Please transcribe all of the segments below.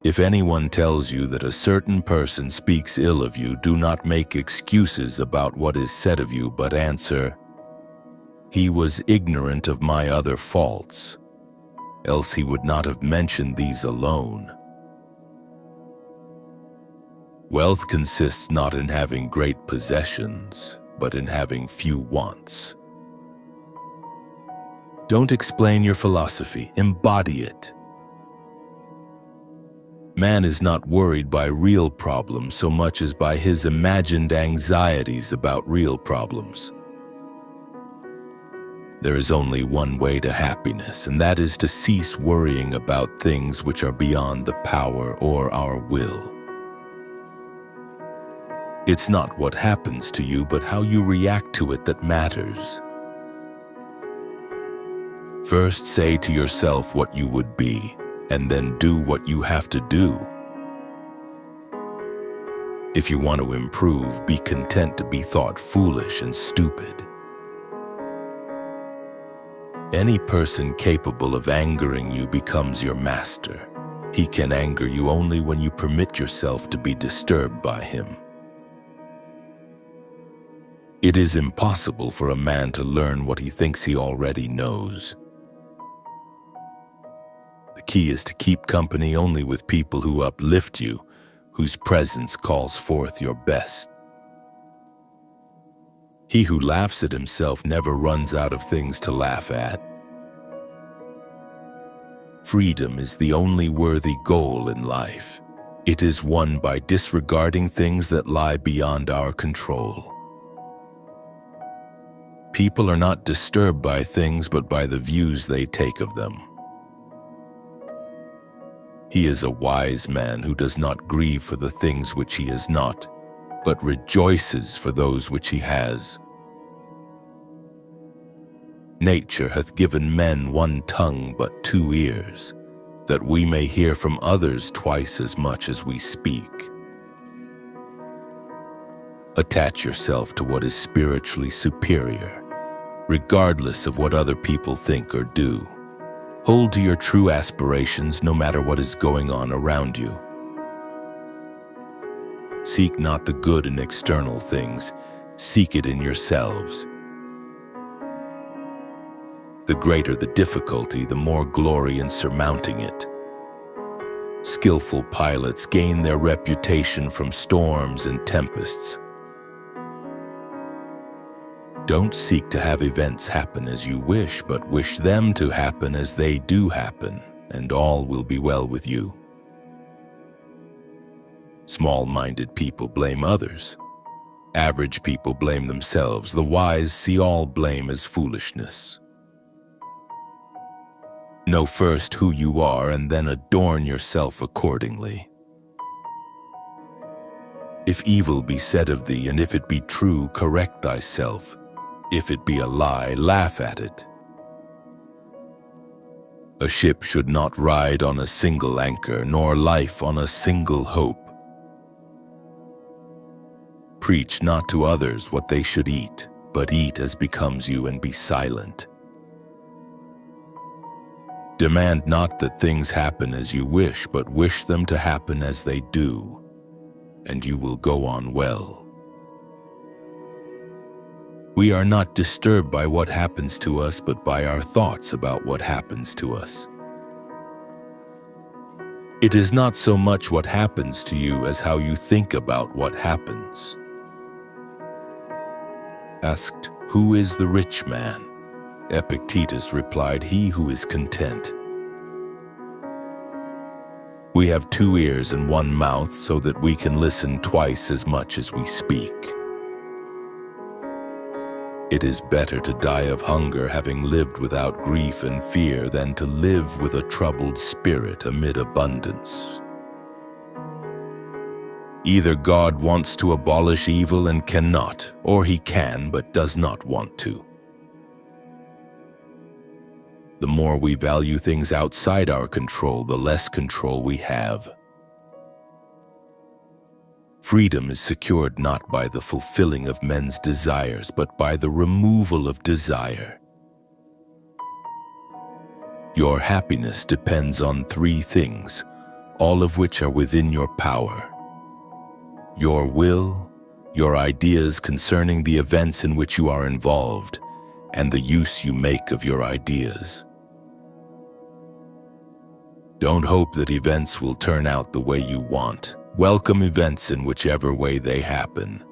If anyone tells you that a certain person speaks ill of you, do not make excuses about what is said of you, but answer, "He was ignorant of my other faults, else he would not have mentioned these alone." Wealth consists not in having great possessions, but in having few wants. Don't explain your philosophy, embody it. Man is not worried by real problems so much as by his imagined anxieties about real problems. There is only one way to happiness, and that is to cease worrying about things which are beyond the power or our will. It's not what happens to you, but how you react to it that matters. First, say to yourself what you would be, and then do what you have to do. If you want to improve, be content to be thought foolish and stupid. Any person capable of angering you becomes your master. He can anger you only when you permit yourself to be disturbed by him. It is impossible for a man to learn what he thinks he already knows. The key is to keep company only with people who uplift you, whose presence calls forth your best. He who laughs at himself never runs out of things to laugh at. Freedom is the only worthy goal in life. It is won by disregarding things that lie beyond our control. People are not disturbed by things but by the views they take of them. He is a wise man who does not grieve for the things which he has not, but rejoices for those which he has. Nature hath given men one tongue but 2 ears, that we may hear from others twice as much as we speak. Attach yourself to what is spiritually superior, regardless of what other people think or do. Hold to your true aspirations no matter what is going on around you. Seek not the good in external things, seek it in yourselves. The greater the difficulty, the more glory in surmounting it. Skillful pilots gain their reputation from storms and tempests. Don't seek to have events happen as you wish, but wish them to happen as they do happen, and all will be well with you. Small-minded people blame others. Average people blame themselves. The wise see all blame as foolishness. Know first who you are, and then adorn yourself accordingly. If evil be said of thee, and if it be true, correct thyself. If it be a lie, laugh at it. A ship should not ride on a single anchor, nor life on a single hope. Preach not to others what they should eat, but eat as becomes you and be silent. Demand not that things happen as you wish, but wish them to happen as they do, and you will go on well. We are not disturbed by what happens to us, but by our thoughts about what happens to us. It is not so much what happens to you as how you think about what happens. Asked, "Who is the rich man?" Epictetus replied, "He who is content." We have 2 ears and 1 mouth so that we can listen twice as much as we speak. It is better to die of hunger having lived without grief and fear than to live with a troubled spirit amid abundance. Either God wants to abolish evil and cannot, or he can but does not want to. The more we value things outside our control, the less control we have. Freedom is secured not by the fulfilling of men's desires, but by the removal of desire. Your happiness depends on 3 things: all of which are within your power. Your will, your ideas concerning the events in which you are involved, and the use you make of your ideas. Don't hope that events will turn out the way you want. Welcome events in whichever way they happen.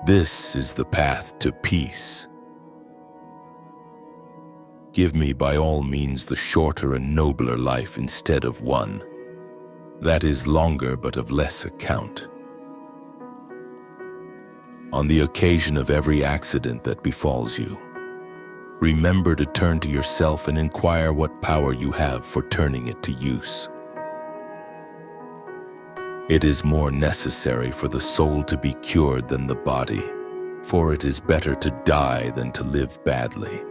This is the path to peace. Give me by all means the shorter and nobler life instead of one that is longer but of less account. On the occasion of every accident that befalls you, remember to turn to yourself and inquire what power you have for turning it to use. It is more necessary for the soul to be cured than the body, for it is better to die than to live badly.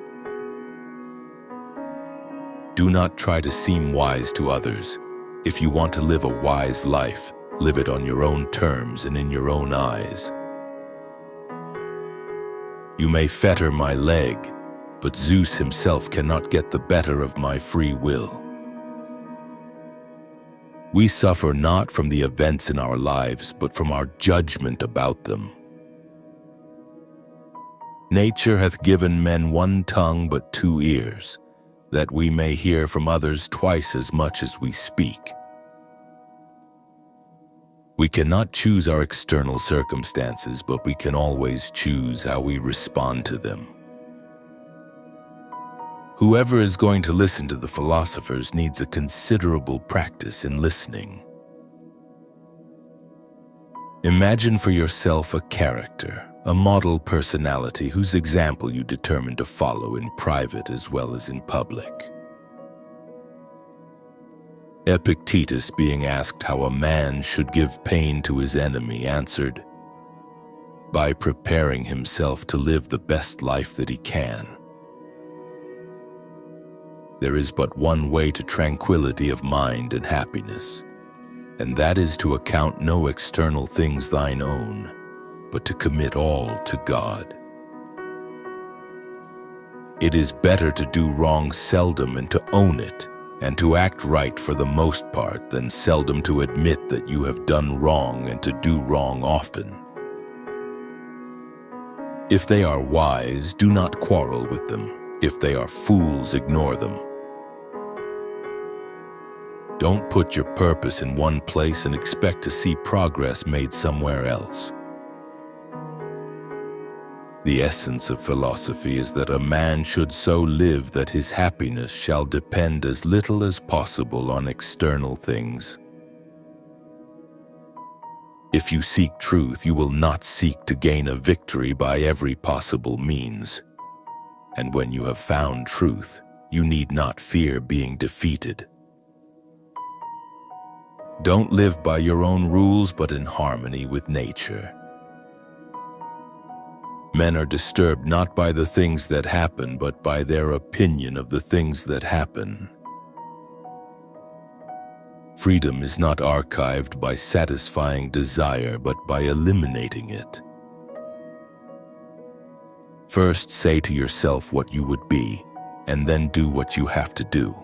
Do not try to seem wise to others. If you want to live a wise life, live it on your own terms and in your own eyes. You may fetter my leg, but Zeus himself cannot get the better of my free will. We suffer not from the events in our lives, but from our judgment about them. Nature hath given men one tongue but two ears, that we may hear from others twice as much as we speak. We cannot choose our external circumstances, but we can always choose how we respond to them. Whoever is going to listen to the philosophers needs a considerable practice in listening. Imagine for yourself a character, a model personality whose example you determine to follow in private as well as in public. Epictetus, being asked how a man should give pain to his enemy, answered, "By preparing himself to live the best life that he can." There is but one way to tranquility of mind and happiness, and that is to account no external things thine own, but to commit all to God. It is better to do wrong seldom and to own it, and to act right for the most part, than seldom to admit that you have done wrong and to do wrong often. If they are wise, do not quarrel with them. If they are fools, ignore them. Don't put your purpose in one place and expect to see progress made somewhere else. The essence of philosophy is that a man should so live that his happiness shall depend as little as possible on external things. If you seek truth, you will not seek to gain a victory by every possible means. And when you have found truth, you need not fear being defeated. Don't live by your own rules, but in harmony with nature. Men are disturbed not by the things that happen, but by their opinion of the things that happen. Freedom is not archived by satisfying desire, but by eliminating it. First, say to yourself what you would be, and then do what you have to do.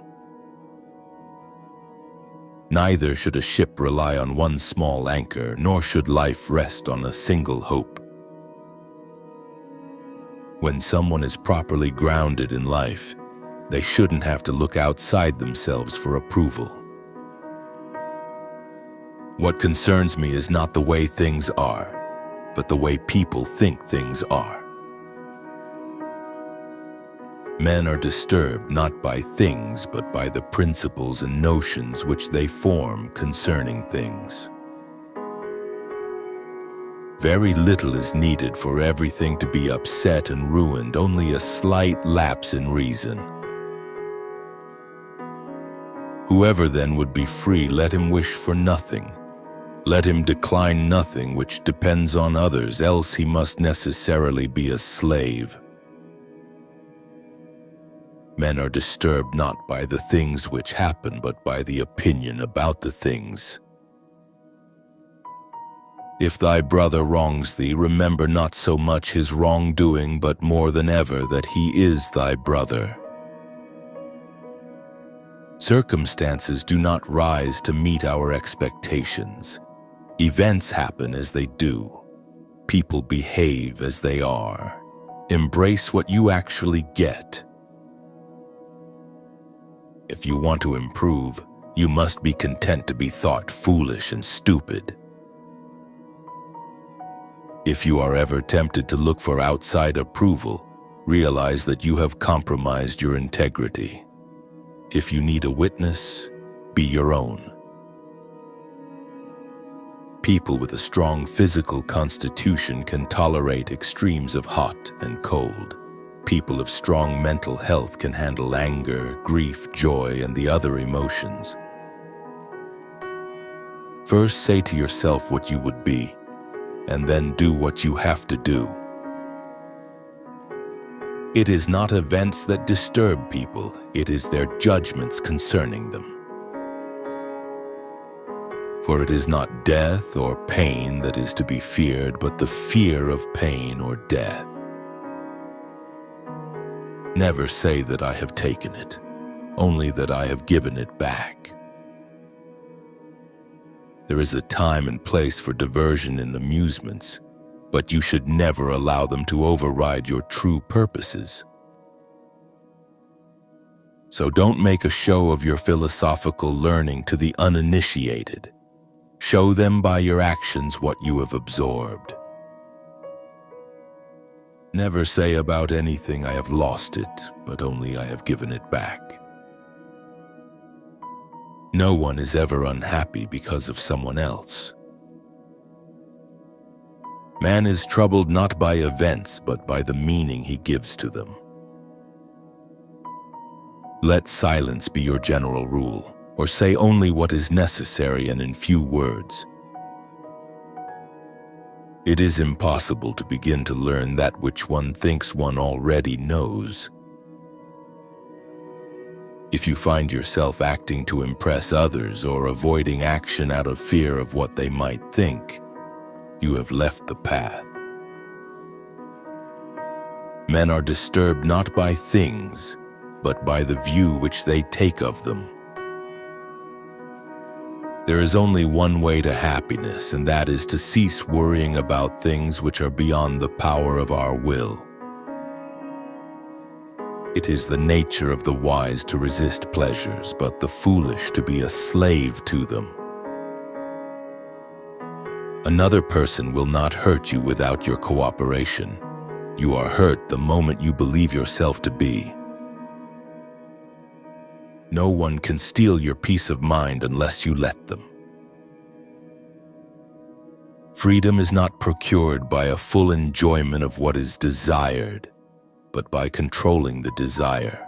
Neither should a ship rely on one small anchor, nor should life rest on a single hope. When someone is properly grounded in life, they shouldn't have to look outside themselves for approval. What concerns me is not the way things are, but the way people think things are. Men are disturbed not by things, but by the principles and notions which they form concerning things. Very little is needed for everything to be upset and ruined, only a slight lapse in reason. Whoever then would be free, let him wish for nothing. Let him decline nothing which depends on others, else he must necessarily be a slave. Men are disturbed not by the things which happen, but by the opinion about the things. If thy brother wrongs thee, remember not so much his wrongdoing, but more than ever that he is thy brother. Circumstances do not rise to meet our expectations. Events happen as they do. People behave as they are. Embrace what you actually get. If you want to improve, you must be content to be thought foolish and stupid. If you are ever tempted to look for outside approval, realize that you have compromised your integrity. If you need a witness, be your own. People with a strong physical constitution can tolerate extremes of hot and cold. People of strong mental health can handle anger, grief, joy, and the other emotions. First, say to yourself what you would be, and then do what you have to do. It is not events that disturb people, it is their judgments concerning them. For it is not death or pain that is to be feared, but the fear of pain or death. Never say that I have taken it, only that I have given it back. There is a time and place for diversion and amusements, but you should never allow them to override your true purposes. So don't make a show of your philosophical learning to the uninitiated. Show them by your actions what you have absorbed. Never say about anything, I have lost it, but only I have given it back. No one is ever unhappy because of someone else. Man is troubled not by events, but by the meaning he gives to them. Let silence be your general rule, or say only what is necessary and in few words. It is impossible to begin to learn that which one thinks one already knows. If you find yourself acting to impress others or avoiding action out of fear of what they might think, you have left the path. Men are disturbed not by things, but by the view which they take of them. There is only one way to happiness, and that is to cease worrying about things which are beyond the power of our will. It is the nature of the wise to resist pleasures, but the foolish to be a slave to them. Another person will not hurt you without your cooperation. You are hurt the moment you believe yourself to be. No one can steal your peace of mind unless you let them. Freedom is not procured by a full enjoyment of what is desired, but by controlling the desire.